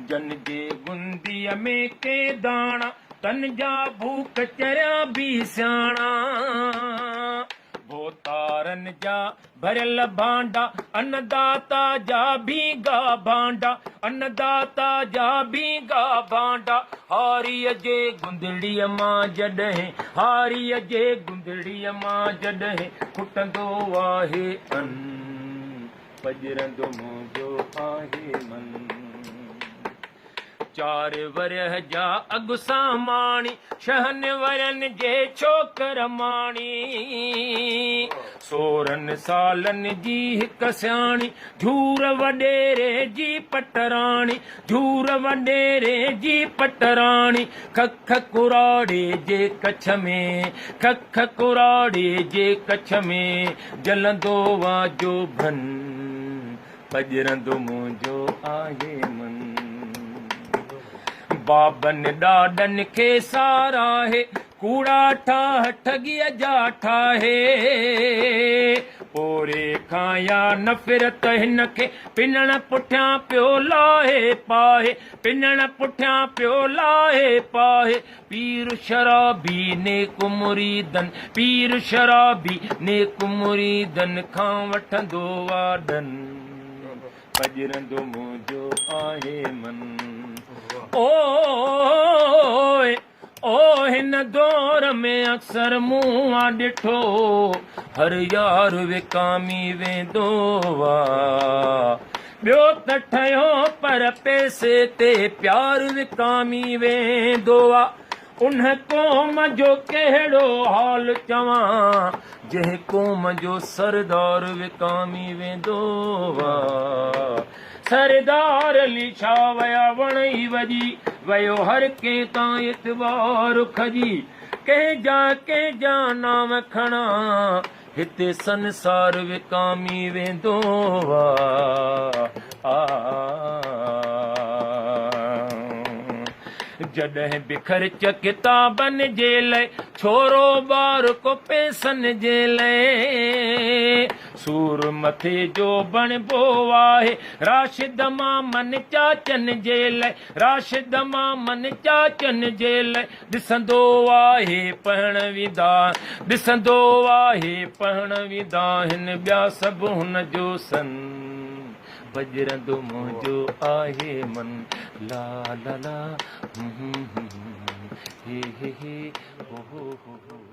जन जे गुंदीअ में के दाणा तन जा भूख चरिया भी सियाणा भोतारन जा भरियल भांडा अन्नदाता जा भीगा भांडा अन्नदाता जा भीगा भांडा हारीअ जे गुंदड़ीअ मां जॾहिं हारीअ जे गुंदड़ीअ मां जॾहिं खुटंदो आहे अन्न पजरंदो मुंहिंजो आहे मन चार वरह जा अगु सामाणी शहन वरन जे छोकर माणी सोरन सालन जी हिक सियाणी झूर वडेरे जी पटराणी झूर वडेरे जी पटराणी खख कुराड़े जे कच्छ में खख कुराड़े जे कच्छ में जलंदो वाजो भन पजरंदो मुंहिंजो आहे मन बाबन ॾाॾनि खे साराहे कूड़ा ठाह ठॻीअ जा ठाहे पोरे खां या नफ़रत हिन खे पिनण पुठियां पियो लाहे पाहे पिनण पुठियां पियो लाहे पाहे पीर शराबी नेक मुरीदन पीर शराबी नेक मुरीदन खां वठंदो वाडन पजरंदो मुंहिंजो आहे मन ओ हिन दौर में अक्सर मूं ॾिठो हर यार विकामी वेंदो ॿियो त ठहियो पर पैसे ते प्यार विकामी वेंदो उन क़ौम जो कहिड़ो हाल चवां जंहिं क़ौम जो सरदार विकामी वेंदो सरदार अली छा वया वण ई वॼी वयो हर कंहिं तां इतवार खजी कंहिंजा नाम खणा हिते संसार विकामी वेंदो जॾहिं बि ख़र्च किताबनि जे लाइ छोरो ॿार को पैसनि जे लाइ सूर मथे जो बणिबो आहे राशिद मामन चाचनि जे लाइ राशिद मामन चाचनि जे लाइ ॾिसंदो आहे पढ़ण विदा ॾिसंदो आहे पढ़ण विदा हिन ॿिया सभु हुन जो सन पजरंदो मुंहिंजो आहे मन ला ला ला हे हे हे हो हो